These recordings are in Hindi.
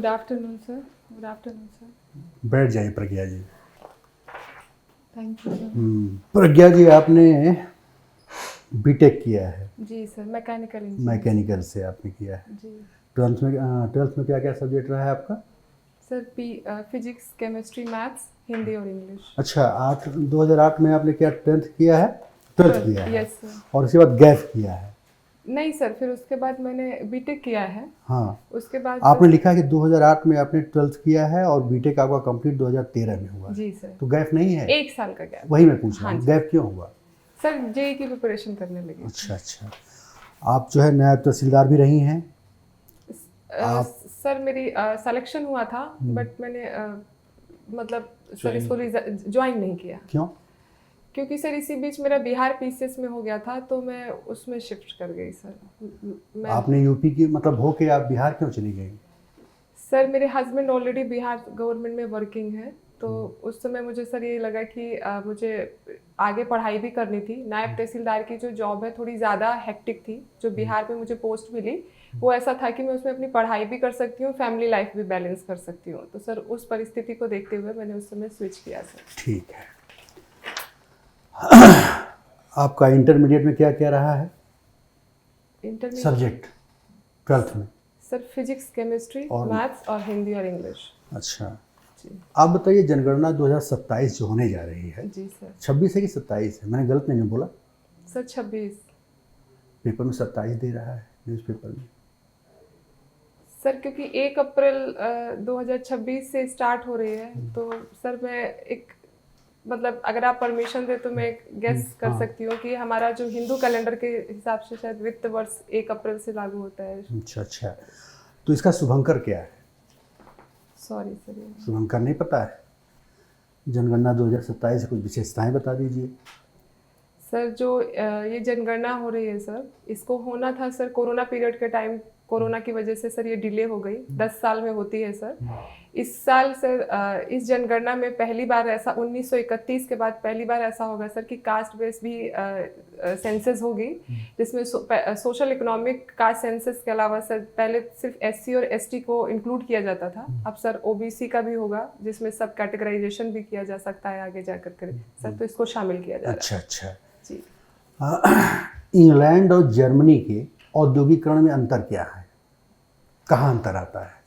Good afternoon sir. Good afternoon sir. बैठ जाइए Pragya ji. Thank you sir. Pragya ji, आपने बीटेक किया है, जी सर, मैकेनिकल इंजीनियर। मैकेनिकल से आपने किया है। जी ट्वेल्थ में क्या क्या सब्जेक्ट रहा है आपका? Sir, physics, chemistry, maths, Hindi और इंग्लिश। अच्छा, 2008 में आपने क्या 10th किया है? 12th किया है। Yes sir. और उसके बाद गैप किया है? नहीं सर, फिर उसके बाद मैंने बीटेक किया है। हाँ, उसके बाद आपने सर, लिखा है कि 2008 में आपने 12th किया है और बीटेक आपका कंप्लीट 2013 में हुआ है। जी सर, तो गैप नहीं है? 1 साल का गैप। वही मैं पूछ रहा हाँ हूँ, जी गैप क्यों हुआ? सर, जेई की प्रिपरेशन करने लगी थी। अच्छा, आप जो है नायब तहसीलदार भी रही हैं। आप सर, मेरी सिलेक्शन हुआ था, बट मैंने मतलब सर इसको ज्वाइन नहीं किया, क्यों? क्योंकि सर इसी बीच मेरा बिहार पीसीएस में हो गया था, तो मैं उसमें शिफ्ट कर गई सर। मैं आपने यूपी की मतलब हो के आप बिहार क्यों चली गई? सर, मेरे हस्बैंड ऑलरेडी बिहार गवर्नमेंट में वर्किंग है, तो उस समय मुझे सर ये लगा कि मुझे आगे पढ़ाई भी करनी थी। नायब तहसीलदार की जो जॉब है थोड़ी ज़्यादा हेक्टिक थी, जो बिहार में मुझे पोस्ट मिली वो ऐसा था कि मैं उसमें अपनी पढ़ाई भी कर सकती हूँ, फैमिली लाइफ भी बैलेंस कर सकती हूँ। तो सर उस परिस्थिति को देखते हुए मैंने उस समय स्विच किया सर। ठीक है। आपका इंटरमीडिएट में क्या क्या रहा है इंटरमीडिएट सब्जेक्ट 12th में? सर फिजिक्स, केमिस्ट्री, और मैथ्स और हिंदी और इंग्लिश। अच्छा, जी आप बताइए, जनगणना 2027 जो होने जा रही है, जी सर। 26 है कि 27 है? मैंने गलत नहीं बोला? सर 26। पेपर में 27 दे रहा है, न्यूज़पेपर में। सर क्योंकि 1 अप्रैल 2026 से स्टार्ट हो रही है, तो सर मैं एक मतलब अगर आप परमिशन दे तो मैं एक गेस कर हाँ। सकती हूँ कि हमारा जो हिंदू कैलेंडर के हिसाब से शायद वित्त वर्ष 1 अप्रैल से लागू होता है। अच्छा, तो इसका शुभंकर क्या है? Sorry sir. शुभंकर नहीं पता है? जनगणना 2027 कुछ विशेषताएं बता दीजिए। सर जो ये जनगणना हो रही है सर, इसको होना था सर कोरोना पीरियड के टाइम, कोरोना की वजह से सर ये डिले हो गई। 10 साल में होती है सर। इस साल सर इस जनगणना में पहली बार ऐसा 1931 के बाद पहली बार ऐसा होगा सर कि कास्ट बेस भी सेंसस होगी, जिसमें सोशल इकोनॉमिक कास्ट सेंसस के अलावा सर पहले सिर्फ एससी और एसटी को इंक्लूड किया जाता था। अब सर ओबीसी का भी होगा, जिसमें सब कैटेगराइजेशन भी किया जा सकता है आगे जाकर के सर, तो इसको शामिल किया जा रहा है। अच्छा। जी इंग्लैंड और जर्मनी के औद्योगिकरण में अंतर क्या है? कहाँ अंतर आता है?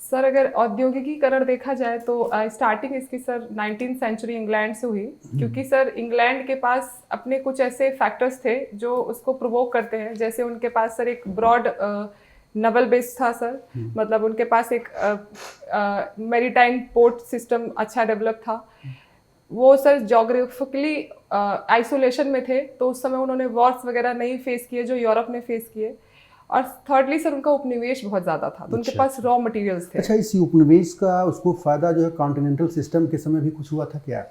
सर अगर औद्योगिकीकरण देखा जाए तो स्टार्टिंग इसकी सर 19th सेंचुरी इंग्लैंड से हुई, क्योंकि सर इंग्लैंड के पास अपने कुछ ऐसे फैक्टर्स थे जो उसको प्रोवोक करते हैं। जैसे उनके पास सर एक ब्रॉड नवल बेस था सर, मतलब उनके पास एक मैरीटाइम पोर्ट सिस्टम अच्छा डेवलप था। वो सर जोग्राफिकली आइसोलेशन में थे, तो उस समय उन्होंने वॉर्स वगैरह नहीं फेस किए जो यूरोप ने फेस किए। और थर्डली सर उनका उपनिवेश बहुत ज़्यादा था, तो उनके पास रॉ मटेरियल्स थे। अच्छा, इस उपनिवेश का उसको फ़ायदा जो है कॉन्टिनेंटल सिस्टम के समय भी कुछ हुआ था क्या?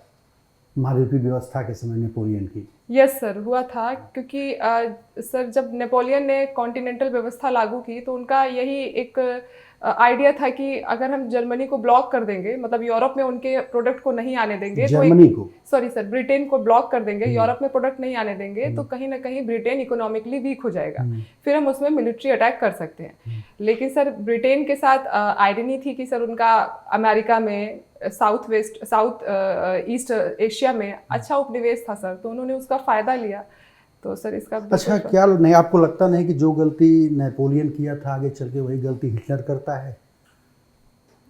महाद्वीपीय व्यवस्था के समय नेपोलियन की? यस सर, हुआ था, क्योंकि सर जब नेपोलियन ने कॉन्टिनेंटल व्यवस्था लागू की तो उनका यही एक आइडिया था कि अगर हम जर्मनी को ब्लॉक कर देंगे, मतलब यूरोप में उनके प्रोडक्ट को नहीं आने देंगे, जर्मनी को? सॉरी सर, ब्रिटेन को ब्लॉक कर देंगे, यूरोप में प्रोडक्ट नहीं आने देंगे, तो कहीं ना कहीं ब्रिटेन इकोनॉमिकली वीक हो जाएगा, फिर हम उसमें मिलिट्री अटैक कर सकते हैं। लेकिन सर ब्रिटेन के साथ आयरनी थी कि सर उनका अमेरिका में, साउथ ईस्ट एशिया में अच्छा उपनिवेश था सर, तो उन्होंने उसका फायदा लिया। तो सर इसका अच्छा, क्या नहीं आपको लगता नहीं कि जो गलती नेपोलियन किया था आगे चल के वही गलती हिटलर करता है?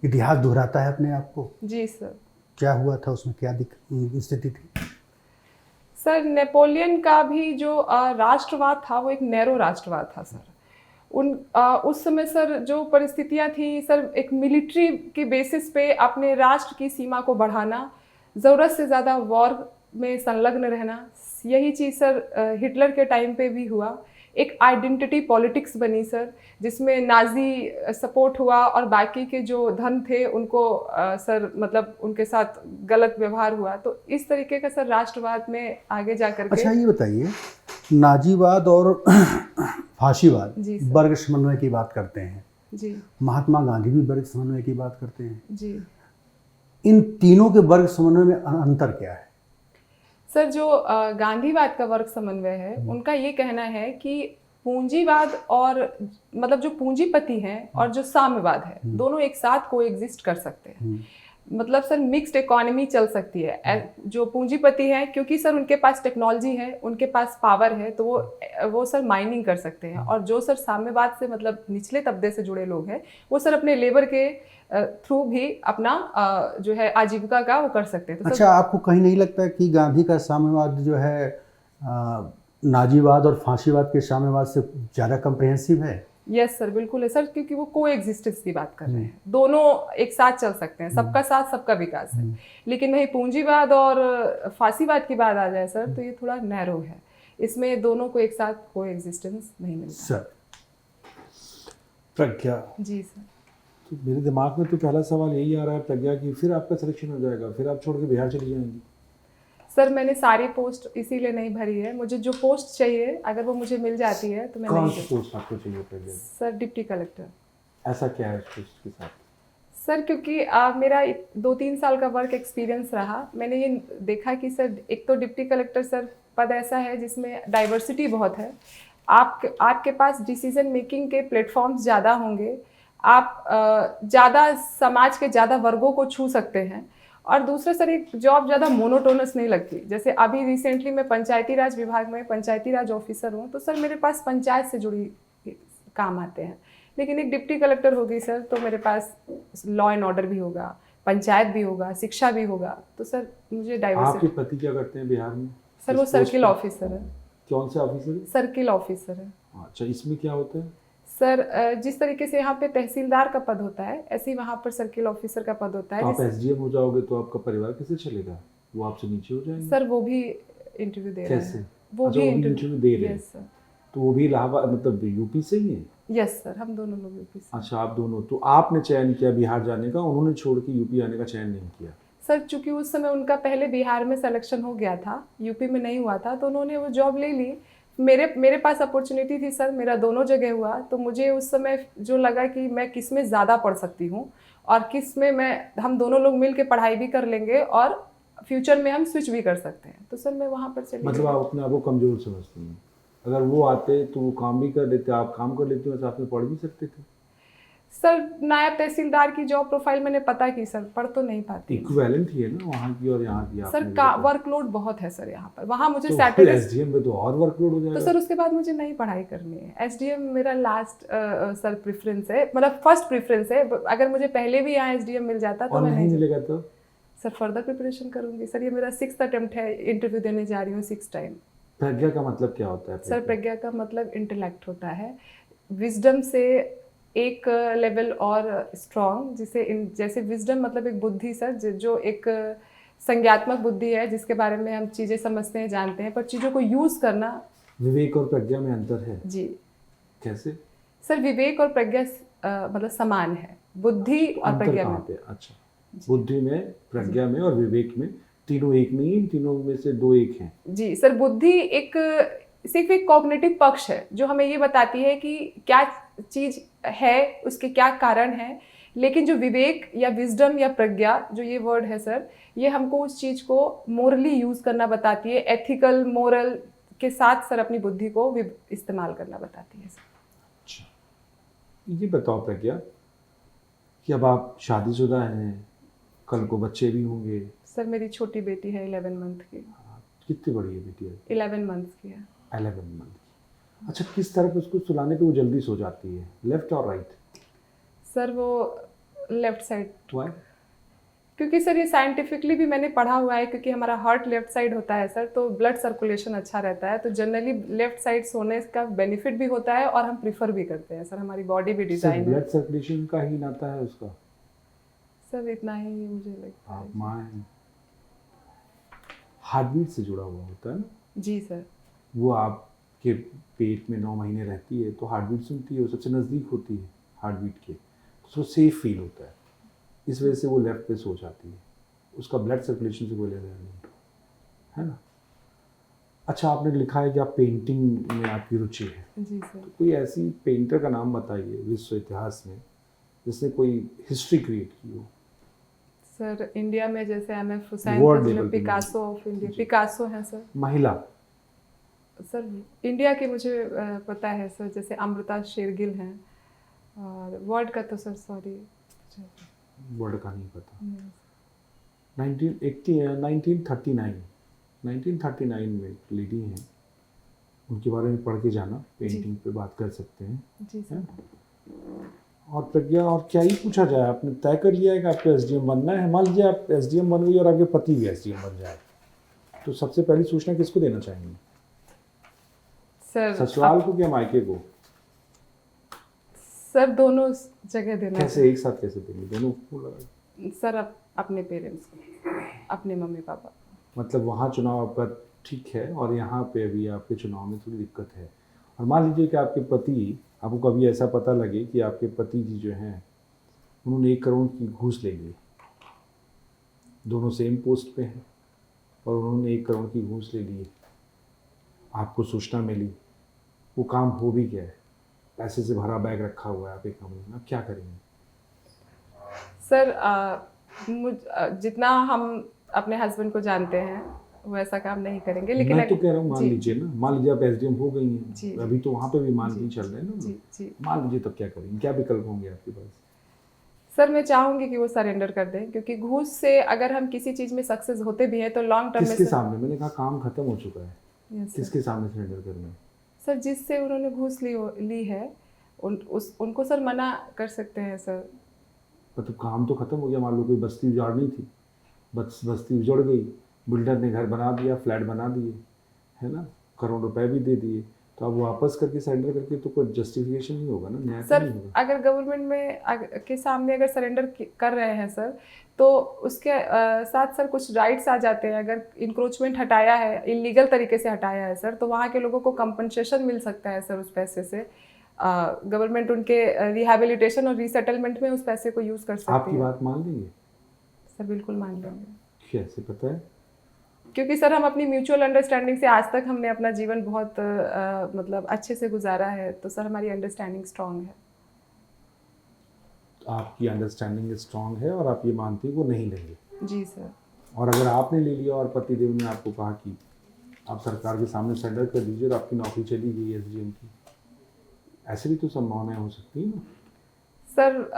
इतिहास दोहराता है अपने आप को। जी सर। क्या हुआ था उसमें, क्या स्थिति थी? सर नेपोलियन का भी जो राष्ट्रवाद था वो एक नैरो राष्ट्रवाद था सर। उस समय सर जो परिस्थितियां थी सर, एक मिलिट्री के बेसिस पे अपने राष्ट्र की सीमा को बढ़ाना, ज़रूरत से ज़्यादा वॉर में संलग्न रहना, यही चीज़ सर हिटलर के टाइम पे भी हुआ। एक आइडेंटिटी पॉलिटिक्स बनी सर, जिसमें नाजी सपोर्ट हुआ और बाकी के जो धन थे उनको सर मतलब उनके साथ गलत व्यवहार हुआ। तो इस तरीके का सर राष्ट्रवाद में आगे जा करके। अच्छा, ये बताइए, नाजीवाद और फाशीवाद जी सर। वर्ग समन्वय की बात करते हैं। जी महात्मा गांधी भी वर्ग समन्वय की बात करते हैं। जी इन तीनों के वर्ग समन्वय में अंतर क्या है? सर जो गांधीवाद का वर्ग समन्वय है, उनका ये कहना है कि पूंजीवाद और मतलब जो पूंजीपति हैं और जो साम्यवाद है, दोनों एक साथ को एग्जिस्ट कर सकते हैं। मतलब सर मिक्स्ड इकोनॉमी चल सकती है। जो पूंजीपति हैं, क्योंकि सर उनके पास टेक्नोलॉजी है, उनके पास पावर है, तो वो सर माइनिंग कर सकते हैं। और जो सर साम्यवाद से मतलब निचले तबके से जुड़े लोग हैं, वो सर अपने लेबर के थ्रू भी अपना जो है आजीविका का वो कर सकते हैं। तो अच्छा, आपको कहीं नहीं लगता कि गांधी का साम्यवाद जो है नाजीवाद और फांसीवाद के साम्यवाद से ज़्यादा कम्प्रहेंसिव है? यस सर, बिल्कुल है सर, क्योंकि वो को एग्जिस्टेंस की बात कर रहे हैं। दोनों एक साथ चल सकते हैं, सबका साथ सबका विकास है। लेकिन वही पूंजीवाद और फांसीवाद की बात आ जाए सर, तो ये थोड़ा नैरो है, इसमें दोनों को एक साथ को एग्जिस्टेंस नहीं मिलता। सर प्रज्ञा जी सर। तो मेरे दिमाग में तो पहला सवाल यही आ रहा है प्रज्ञा कि फिर आपका सिलेक्शन हो जाएगा, फिर आप छोड़ के बिहार चली जाएंगी? सर मैंने सारी पोस्ट इसीलिए नहीं भरी है, मुझे जो पोस्ट चाहिए अगर वो मुझे मिल जाती है तो मैं कौन नहीं सी पोस्ट आपको चाहिए प्रज्ञा? Sir deputy collector. ऐसा क्या है उस पोस्ट के साथ? सर क्योंकि मेरा 2-3 साल का वर्क एक्सपीरियंस रहा, मैंने ये देखा कि सर एक तो डिप्टी कलेक्टर सर पद ऐसा है जिसमें डाइवर्सिटी बहुत है। आपके पास डिसीजन मेकिंग के प्लेटफॉर्म्स ज़्यादा होंगे, आप ज़्यादा समाज के ज़्यादा वर्गों को छू सकते हैं। और दूसरा सर एक जॉब ज़्यादा मोनोटोनस नहीं लगती। जैसे अभी रिसेंटली मैं पंचायती राज विभाग में पंचायती राज ऑफिसर हूँ, तो सर मेरे पास पंचायत से जुड़ी काम आते हैं। लेकिन एक डिप्टी कलेक्टर होगी सर, तो मेरे पास लॉ एंड ऑर्डर भी होगा, पंचायत भी होगा, शिक्षा भी होगा। तो सर मुझे आपके डाइवर्सिटी। पति क्या करते हैं बिहार में? सर वो इस पोस्ट सर्किल पे? ऑफिसर है। कौन से ऑफिसर है? सर्किल ऑफिसर है। अच्छा, इसमें क्या होता है? सर जिस तरीके से यहाँ पे तहसीलदार का पद होता है, ऐसे ही वहाँ पर सर्किल ऑफिसर का पद होता है। तो आप एसडीएम हो जाओगे तो आपका परिवार कैसे चलेगा? वो आपसे नीचे हो जाएंगे? सर वो भी इंटरव्यू दे रहे कैसे? हैं। वो अच्छा, भी वो भी इंटरव्यू दे रहे हैं? Yes sir. तो वो भी इलाहाबाद मतलब यूपी से ही है? यस सर, हम दोनों लोग यूपी से। अच्छा, आप दोनों। तो आपने चयन किया बिहार जाने का, उन्होंने छोड़ के यूपी आने का चयन नहीं किया? सर चूंकि उस समय उनका पहले बिहार में सिलेक्शन हो गया था, यूपी में नहीं हुआ था, तो उन्होंने वो जॉब ले ली। मेरे पास अपॉर्चुनिटी थी सर, मेरा दोनों जगह हुआ। तो मुझे उस समय जो लगा कि मैं किस में ज़्यादा पढ़ सकती हूँ और किस में हम दोनों लोग मिल के पढ़ाई भी कर लेंगे और फ्यूचर में हम स्विच भी कर सकते हैं, तो सर मैं वहाँ पर चली मतलब गई। आप अपने आप को कमजोर समझते हैं? अगर वो आते तो वो काम भी कर लेते, आप काम कर लेते हो, साथ में पढ़ भी सकते थे। सर नायब तहसीलदार की जॉब प्रोफाइल मैंने पता की सर, पढ़ तो नहीं पाती। इक्विवेलेंट ही है ना वहाँ की और यहाँ की? सर आपने का देखा। वर्कलोड बहुत है सर यहाँ पर। वहाँ मुझे तो सैटरडे एसडीएम में तो और वर्कलोड हो तो जाएगा। सर उसके बाद मुझे नई पढ़ाई करनी है। एसडीएम मेरा लास्ट सर प्रेफरेंस है, मतलब फर्स्ट प्रेफरेंस है। अगर मुझे पहले भी यहाँ एसडीएम मिल जाता तो और मैं नहीं नहीं मिलेगा तो? सर फर्दर प्रिपरेशन करूंगी सर। ये मेरा 6th अटेम्प्ट है, इंटरव्यू देने जा रही हूँ 6 टाइम। प्रज्ञा का मतलब क्या होता है? सर प्रज्ञा का मतलब इंटेलेक्ट होता है, विजडम से एक लेवल और स्ट्रॉन्ग, जैसे विजडम मतलब एक बुद्धि सर, जो एक संज्ञात्मक बुद्धि है जिसके बारे में हम चीज़ें समझते हैं, जानते हैं, पर चीज़ों को यूज़ करना। विवेक और प्रज्ञा में अंतर है? जी कैसे? सर विवेक और प्रज्ञा मतलब समान है, बुद्धि और अंतर प्रज्ञा कहाँ में। पे? अच्छा, बुद्धि में, प्रज्ञा में और विवेक में, तीनों एक नहीं, इन तीनों में से दो एक हैं। जी सर, बुद्धि सिर्फ एक कॉग्निटिव पक्ष है जो हमें ये बताती है कि क्या चीज़ है, उसके क्या कारण है। लेकिन जो विवेक या विजडम या प्रज्ञा, जो ये वर्ड है सर, ये हमको उस चीज़ को मोरली यूज़ करना बताती है, एथिकल मोरल के साथ सर अपनी बुद्धि को इस्तेमाल करना बताती है सर। अच्छा, ये बताओ प्रज्ञा कि अब आप शादीशुदा हैं, कल को बच्चे भी होंगे। सर मेरी छोटी बेटी है 11 मंथ की। कितनी बड़ी है बेटी? 11 मंथ्स की है। 11 मंथ। अच्छा, किस तरफ उसको सुलाने पे वो जल्दी सो जाती है, लेफ्ट और राइट? सर वो लेफ्ट साइड, वाई? क्योंकि सर ये साइंटिफिकली भी मैंने पढ़ा हुआ है, क्योंकि हमारा हार्ट लेफ्ट साइड होता है सर, तो ब्लड सर्कुलेशन अच्छा रहता है, तो जनरली लेफ्ट साइड सोने का बेनिफिट भी होता है और हम प्रीफर भी करते हैं सर, हमारी बॉडी भी डिजाइन है। ब्लड सर्कुलेशन का ही नाता है उसका? सर इतना ही मुझे लगता है। आप माँ हैं, हार्टबीट से जुड़ा हुआ होता है ना? जी सर। वो आपके पेट में 9 महीने रहती है तो हार्टबीट सुनती है, वो सबसे नज़दीक होती है हार्टबीट के, तो उसको सेफ फील होता है, इस वजह से वो लेफ्ट पे सो जाती है। उसका ब्लड सर्कुलेशन से कोई लेना नहीं है ना? अच्छा, आपने लिखा है कि आप पेंटिंग में आपकी रुचि है। जी सर। तो कोई ऐसी पेंटर का नाम बताइए विश्व इतिहास में जिसने कोई हिस्ट्री क्रिएट की हो। सर इंडिया में जैसे एम.एफ. हुसैन World था, level पे पिकासो ऑफ इंडिया, पिकासो हैं सर। महिला? सर इंडिया के मुझे पता है सर, जैसे अमृता शेरगिल हैं, और वर्ल्ड का तो सर सॉरी वर्ल्ड का नहीं पता। 1939 में लेडी हैं, उनके बारे में पढ़ के जाना, पेंटिंग पे बात कर सकते हैं। जी सर। और प्रज्ञा, और क्या ही पूछा जाए, आपने तय कर लिया है कि आपको एसडीएम बनना है। मान लीजिए आप एसडीएम बन गई और आपके पति भी एसडीएम बन जाए, तो सबसे पहली सूचना किसको देना चाहेंगे? सर ससुराल को या मायके को? सर दोनों जगह देना कैसे, एक साथ कैसे देंगे? दोनों को लगा? सर अपने पेरेंट्स को, अपने मम्मी पापा। मतलब वहाँ चुनाव आपका ठीक है और यहाँ पे अभी आपके चुनाव में थोड़ी दिक्कत है। और मान लीजिए कि आपके पति, आपको कभी ऐसा पता लगे कि आपके पति जी जो हैं उन्होंने 1 करोड़ की घूस ले ली, दोनों सेम पोस्ट पे हैं और उन्होंने 1 करोड़ की घूस ले ली, आपको सूचना मिली, वो काम हो भी गया है, पैसे से भरा बैग रखा हुआ है आपके कमरे में, आप क्या करेंगे? सर जितना हम अपने हस्बैंड को जानते हैं वो ऐसा काम नहीं करेंगे, लेकिन मैं तो कह रहा हूँ, मान जी, लीजिए ना, मान लीजिए आप एसडीएम हो गई जी, हैं, अभी तो वहाँ पे भी मान जी, ली चल रहे हैं ना, जी जी मान लीजिए, तब क्या करेंगे? क्या विकल्प होंगे आपके पास? सर मैं चाहूंगी कि वो सरेंडर कर दें, क्योंकि घूस से अगर हम किसी चीज में सक्सेस होते भी हैं तो लॉन्ग टर्म में किसके सामने? मैंने कहा काम खत्म हो चुका है, यस सर। किसके सामने सरेंडर करना है? सर जिससे उन्होंने घूस ली है उनको सर मना कर सकते हैं सर। मतलब काम तो खत्म हो गया, मान लो कोई बस्ती उजाड़नी थी, बस्ती उजड़ गई, बिल्डर ने घर बना दिया, फ्लैट बना दिए, है ना, करोड़ रुपए भी दे दिए, तो अब वापस करके सरेंडर करके तो कोई जस्टिफिकेशन नहीं होगा ना, न्याय तो सर नहीं होगा। अगर गवर्नमेंट में के सामने अगर सरेंडर कर रहे हैं सर, तो उसके साथ सर कुछ राइट्स आ जाते हैं। अगर इंक्रोचमेंट हटाया है, इलीगल तरीके से हटाया है सर, तो वहाँ के लोगों को कंपनसेशन मिल सकता है सर उस पैसे से। गवर्नमेंट उनके रिहैबिलिटेशन और रीसेटलमेंट में उस पैसे को यूज़ कर सकती आपकी है। बात मान लेंगे? सर बिल्कुल मान लेंगे, कैसे पता है? क्योंकि सर हम अपनी म्यूचुअल अंडरस्टैंडिंग से आज तक हमने अपना जीवन बहुत मतलब अच्छे से गुजारा है, तो सर हमारी अंडरस्टैंडिंग स्ट्रांग है। आपकी अंडरस्टैंडिंग स्ट्रांग है और आप ये मानती हैं वो नहीं लेंगे। जी सर। और अगर आपने ले लिया और पतिदेव ने आपको कहा कि आप सरकार के सामने सरेंडर कर दीजिए और आपकी नौकरी चली गई एसडीएम की, ऐसे भी तो संभावनाएं हो सकती है ना? सर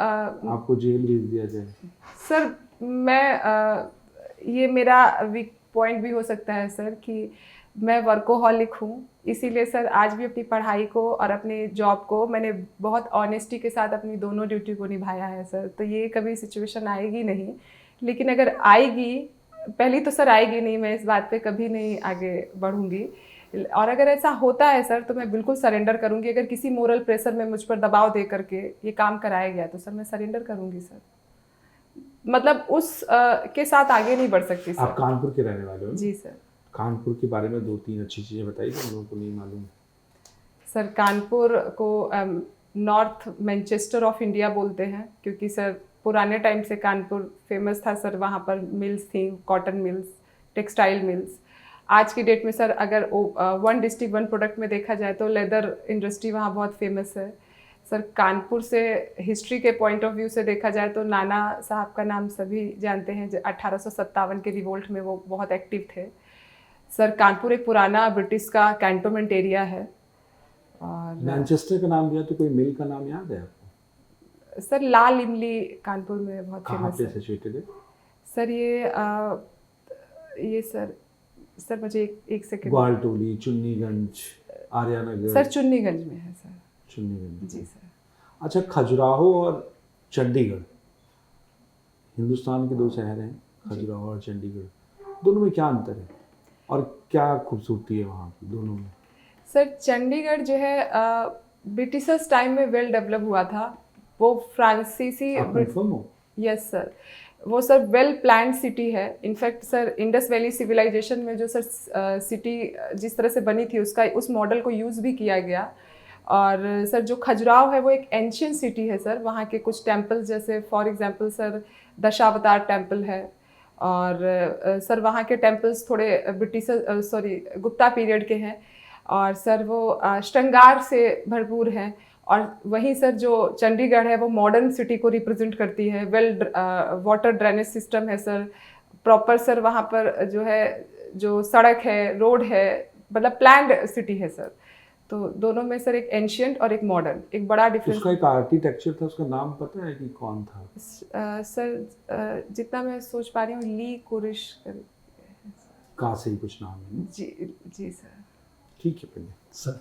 आपको जेल भेज दिया जाए। सर मैं ये मेरा वीक पॉइंट भी हो सकता है सर कि मैं वर्कोहॉलिक हूँ, इसीलिए सर आज भी अपनी पढ़ाई को और अपने जॉब को मैंने बहुत ऑनेस्टी के साथ अपनी दोनों ड्यूटी को निभाया है सर। तो ये कभी सिचुएशन आएगी नहीं, लेकिन अगर आएगी, पहली तो सर आएगी नहीं, मैं इस बात पे कभी नहीं आगे बढ़ूंगी। और अगर ऐसा होता है सर तो मैं बिल्कुल सरेंडर करूंगी। अगर किसी मोरल प्रेशर में मुझ पर दबाव दे करके ये काम कराया गया तो सर मैं सरेंडर करूंगी सर। मतलब उस के साथ आगे नहीं बढ़ सकती सर। आप कानपुर के रहने वाले हो? जी सर। कानपुर के बारे में 2-3 अच्छी चीज़ें बताइए जो लोगों को नहीं मालूम। सर कानपुर को नॉर्थ मैनचेस्टर ऑफ इंडिया बोलते हैं, क्योंकि सर पुराने टाइम से कानपुर फेमस था सर। वहाँ पर मिल्स थी, कॉटन मिल्स, टेक्सटाइल मिल्स। आज की डेट में सर अगर वन डिस्ट्रिक्ट वन प्रोडक्ट में देखा जाए तो लेदर इंडस्ट्री वहाँ बहुत फेमस है सर। कानपुर से हिस्ट्री के पॉइंट ऑफ व्यू से देखा जाए तो नाना साहब का नाम सभी जानते हैं, 1857 के रिवोल्ट में वो बहुत एक्टिव थे सर। कानपुर एक पुराना ब्रिटिश का कैंटोनमेंट एरिया है। और मैनचेस्टर का नाम दिया तो कोई मिल का नाम याद है आपको? सर लाल इमली कानपुर में बहुत कहाँ फेमस पे है सिचुएटेड है? सर। ये सर मुझे एक सेकंड। ग्वालटोली, चुन्नीगंज, आर्यानगर? सर चुन्नीगंज में है सर। चुन्नीगंज। जी सर। अच्छा, खजुराहो और चंडीगढ़ हिंदुस्तान के 2 शहर हैं, खजुराहो और चंडीगढ़। दोनों में क्या अंतर है और क्या खूबसूरती है वहाँ की दोनों में? सर चंडीगढ़ जो है ब्रिटिशर्स टाइम में वेल डेवलप हुआ था। वो फ्रांसीसी, आप कंफर्म हो? Yes sir. वो सर वेल प्लान्ड सिटी है। In fact sir Indus valley civilization में जो सर सिटी जिस तरह से बनी थी उसका उस मॉडल को यूज़ भी किया गया। और सर जो खजुराहो है वो एक एंशियंट सिटी है सर। वहाँ के कुछ टेम्पल्स, जैसे for example sir Dashavatar temple है। और सर वहाँ के टेम्पल्स थोड़े गुप्ता पीरियड के हैं। और सर वो श्रृंगार से भरपूर हैं। और वहीं सर जो चंडीगढ़ है वो मॉडर्न सिटी को रिप्रेजेंट करती है। वेल वाटर ड्रेनेज सिस्टम है सर, प्रॉपर सर। वहाँ पर जो है, जो सड़क है, रोड है, मतलब प्लान्ड सिटी है सर। तो दोनों में सर एक एंशियंट और एक मॉडर्न, एक बड़ा डिफरेंस। उसका एक आर्किटेक्चर था, उसका नाम पता है कि कौन था? सर जितना मैं सोच पा रही हूँ ली कुरिश कहाँ से ही कुछ नाम है ना? जी सर। ठीक है पहले सर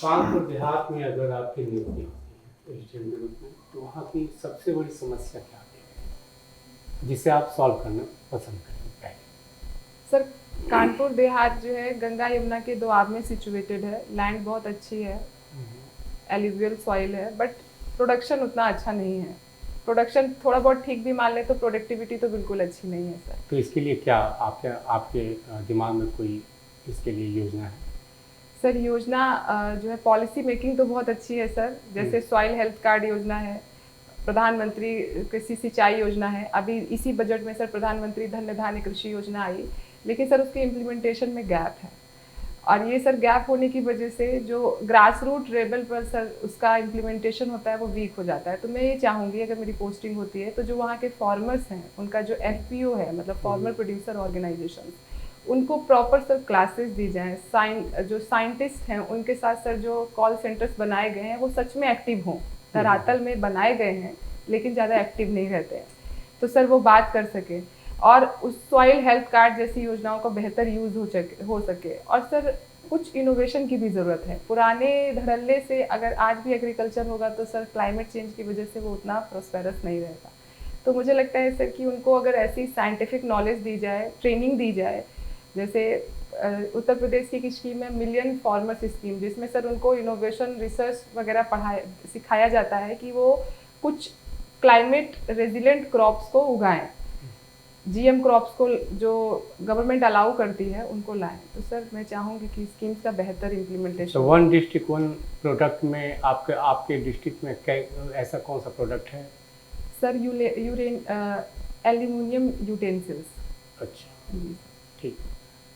कानपुर देहात में अगर आपकी नियुक्ति होती है एसडीएम के रूप में, तो वहाँ की सबसे बड़ी समस्या क्या है जिसे आप सॉल्व करना पसंद करेंगे पहले? सर कानपुर देहात जो है गंगा यमुना के दोआब में सिचुएटेड है, लैंड बहुत अच्छी है, एल्यूवियल सॉइल है, बट प्रोडक्शन उतना अच्छा नहीं है। प्रोडक्शन थोड़ा बहुत ठीक भी मान ले तो प्रोडक्टिविटी तो बिल्कुल अच्छी नहीं है सर। तो इसके लिए क्या आपके दिमाग में कोई इसके लिए योजना है? सर योजना जो है पॉलिसी मेकिंग तो बहुत अच्छी है सर, जैसे सॉइल हेल्थ कार्ड योजना है, प्रधानमंत्री कृषि सिंचाई योजना है, अभी इसी बजट में सर प्रधानमंत्री धन्य धान्य कृषि योजना आई, लेकिन सर उसके इम्प्लीमेंटेशन में गैप है। और ये सर गैप होने की वजह से जो ग्रास रूट लेवल पर सर उसका इम्प्लीमेंटेशन होता है वो वीक हो जाता है। तो मैं ये चाहूँगी अगर मेरी पोस्टिंग होती है तो जो वहाँ के फार्मर्स हैं उनका जो FPO है, मतलब फार्मर प्रोड्यूसर ऑर्गेनाइजेशन, उनको प्रॉपर सर क्लासेस दी जाएँ। जो साइंटिस्ट हैं उनके साथ सर जो कॉल सेंटर्स बनाए गए हैं वो सच में एक्टिव हों। धरातल में बनाए गए हैं लेकिन ज़्यादा एक्टिव नहीं रहते हैं, तो सर वो बात कर सके और उस सॉइल हेल्थ कार्ड जैसी योजनाओं का बेहतर यूज़ हो सके। और सर कुछ इनोवेशन की भी ज़रूरत है। पुराने धड़ल्ले से अगर आज भी एग्रीकल्चर होगा तो सर क्लाइमेट चेंज की वजह से वो उतना प्रोस्पेरस नहीं रहेगा। तो मुझे लगता है सर कि उनको अगर ऐसी साइंटिफिक नॉलेज दी जाए, ट्रेनिंग दी जाए, जैसे उत्तर प्रदेश की स्कीम है मिलियन फार्मर्स स्कीम, जिसमें सर उनको इनोवेशन रिसर्च वगैरह सिखाया जाता है कि वो कुछ क्लाइमेट रेजिलेंट क्रॉप्स को उगाएं, GM क्रॉप्स को जो गवर्नमेंट अलाउ करती है उनको लाएं। तो सर मैं चाहूँगी कि स्कीम्स का बेहतर तो implementation. One district one product में आपके डिस्ट्रिक्ट में ऐसा कौन सा प्रोडक्ट है? Sir aluminium utensils. अच्छा ठीक।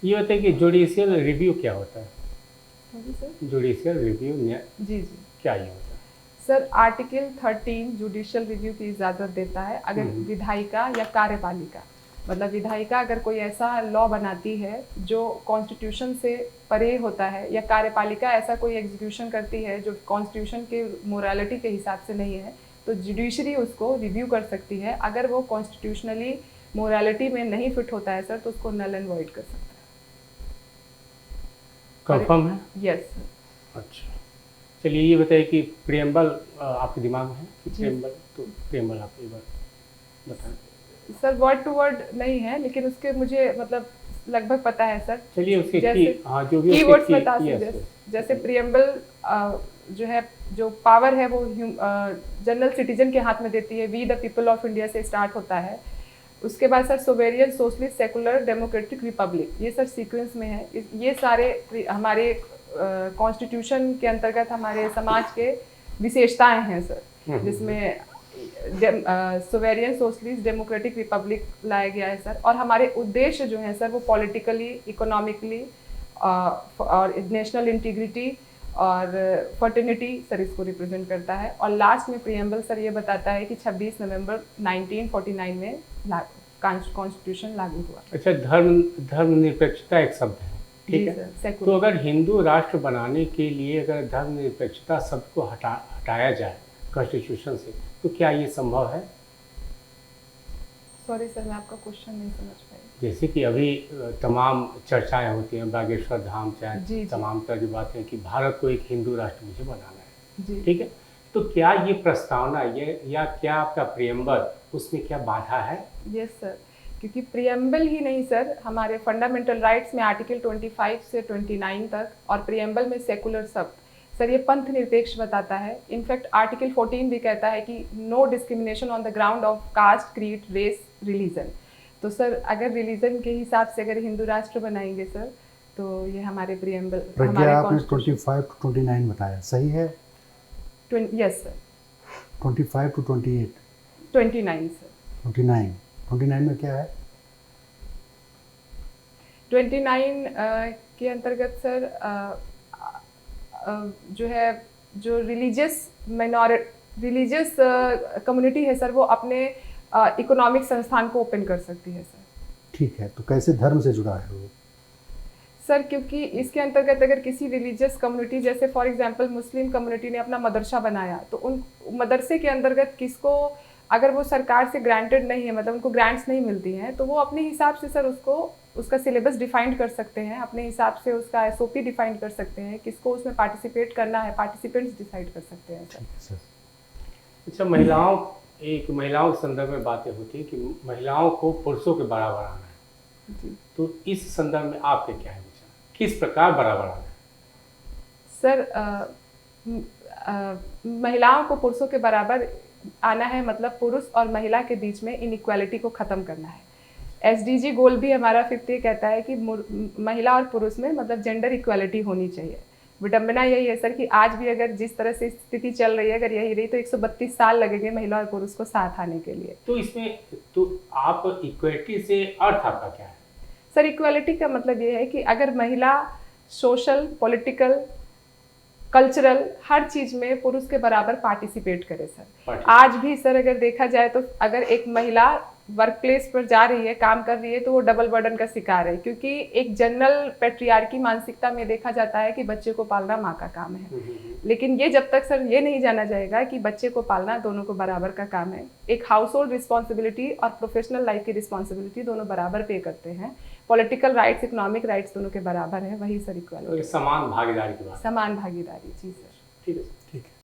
ये बताइए कि जुडिशियल रिव्यू क्या होता है? सर जुडिशियल रिव्यू जी क्या ये होता है? सर आर्टिकल 13 जुडिशियल रिव्यू की इजाज़त देता है अगर विधायिका या कार्यपालिका, मतलब विधायिका अगर कोई ऐसा लॉ बनाती है जो कॉन्स्टिट्यूशन से परे होता है, या कार्यपालिका ऐसा कोई एग्जीक्यूशन करती है जो कॉन्स्टिट्यूशन के मोरालिटी के हिसाब से नहीं है, तो जुडिशरी उसको रिव्यू कर सकती है। अगर वो कॉन्स्टिट्यूशनली मोरालिटी में नहीं फिट होता है सर तो उसको नल एंड वॉइड कर सकता है। कंफर्म है? Yes sir. अच्छा चलिए ये बताइए कि प्रियम्बल आपके दिमाग में है कि जी। प्रियम्बल? तो प्रियम्बल आप एक बार बताएं। सर वर्ड टू वर्ड नहीं है लेकिन उसके मुझे मतलब लगभग पता है सर। चलिए उसके जैसे हाँ जो भी कीवर्ड्स उसके बता yes, सकते yes। जैसे प्रियम्बल जो है, जो पावर है वो जनरल सिटीजन के हाथ में देती है, we the people of India से स्टार्ट होता है। उसके बाद sir sovereign socialist secular democratic republic, ये सर सीक्वेंस में है। ये सारे हमारे कॉन्स्टिट्यूशन के अंतर्गत हमारे समाज के विशेषताएं हैं सर, जिसमें सोवेरियन सोशलिस्ट डेमोक्रेटिक रिपब्लिक लाया गया है सर। और हमारे उद्देश्य जो हैं सर वो पॉलिटिकली, इकोनॉमिकली और नेशनल इंटीग्रिटी और फर्टिनिटी सर इसको रिप्रेजेंट करता है। और लास्ट में प्रियम्बल सर ये बताता है कि 26 नवंबर 1949 में कॉन्स्टिट्यूशन लागू हुआ। अच्छा धर्मनिरपेक्षता एक शब्द है, ठीक है? सर, तो अगर हिंदू राष्ट्र बनाने के लिए अगर धर्मनिरपेक्षता शब्द को हटाया जाए कॉन्स्टिट्यूशन से तो क्या ये संभव है? सॉरी सर मैं आपका क्वेश्चन नहीं समझ पाई। जैसे कि अभी तमाम चर्चाएं होती हैं बागेश्वर धाम जी, चाहे जी। तमाम तरह की बातें कि भारत को एक हिंदू राष्ट्र मुझे बनाना है, जी ठीक है? तो क्या ये प्रस्तावना ये या क्या आपका प्रियम्बल उसमें क्या बाधा है? यस सर, क्योंकि प्रियम्बल ही नहीं सर, हमारे फंडामेंटल राइट्स में आर्टिकल 25 से 29 तक और प्रियम्बल में सेकुलर शब्द सर ये पंथ निरपेक्ष बताता है। इनफैक्ट आर्टिकल 14 भी कहता है कि no discrimination on the ground of caste, creed, race, religion. तो सर अगर रिलीजन के हिसाब से अगर हिंदू राष्ट्र बनाएंगे सर तो ये हमारे प्रियम्बल प्रज्ञा आपने 25 to 29 बताया, सही है? यस सर 25 to 28 29 सर 29 में क्या है? 29 के अंतर्गत सर जो है जो रिलीजियस कम्युनिटी है सर वो अपने इकोनॉमिक संस्थान को ओपन कर सकती है सर। ठीक है, तो कैसे धर्म से जुड़ा है वो? सर क्योंकि इसके अंतर्गत अगर किसी रिलीजियस कम्युनिटी जैसे फॉर एग्जांपल मुस्लिम कम्युनिटी ने अपना मदरसा बनाया तो उन मदरसे के अंतर्गत किसको अगर वो सरकार से ग्रांटेड नहीं है, मतलब उनको ग्रांट्स नहीं मिलती हैं, तो वो अपने हिसाब से सर उसको उसका सिलेबस डिफाइन कर सकते हैं, अपने हिसाब से उसका एसओपी डिफाइन कर सकते हैं, किसको उसमें पार्टिसिपेट करना है, पार्टिसिपेंट्स डिसाइड कर सकते हैं सर। अच्छा, महिलाओं के संदर्भ में बातें होती हैं कि महिलाओं को पुरुषों के बराबर आना है, जी तो इस संदर्भ में आपके क्या है विचार, किस प्रकार बराबर आना है? सर महिलाओं को पुरुषों के बराबर आना है, मतलब पुरुष और महिला के बीच में इनइक्वालिटी को ख़त्म करना है। एसडीजी गोल भी हमारा 5th ये कहता है कि महिला और पुरुष में मतलब जेंडर इक्वालिटी होनी चाहिए। विडंबना यही है सर कि आज भी अगर जिस तरह से स्थिति चल रही है, अगर यही रही तो 132 साल लगेंगे महिला और पुरुष को साथ आने के लिए। तो इसमें तो आप इक्विटी से अर्थ आपका क्या है? सर इक्वालिटी का मतलब ये है कि अगर महिला सोशल, पॉलिटिकल, कल्चरल हर चीज़ में पुरुष के बराबर पार्टिसिपेट करे सर। आज भी सर अगर देखा जाए तो अगर एक महिला वर्क प्लेस पर जा रही है, काम कर रही है, तो वो डबल बर्डन का शिकार है, क्योंकि एक जनरल पैट्रियार्की मानसिकता में देखा जाता है कि बच्चे को पालना माँ का काम है। लेकिन ये जब तक सर ये नहीं जाना जाएगा कि बच्चे को पालना दोनों को बराबर का काम है, एक हाउस होल्ड रिस्पॉन्सिबिलिटी और प्रोफेशनल लाइफ की रिस्पॉन्सिबिलिटी दोनों बराबर पे करते हैं, पॉलिटिकल राइट्स, इकोनॉमिक राइट्स दोनों के बराबर है, वही सर इक्वालिटी, समान भागीदारी की बात। समान भागीदारी। जी सर। ठीक है। ठीक है।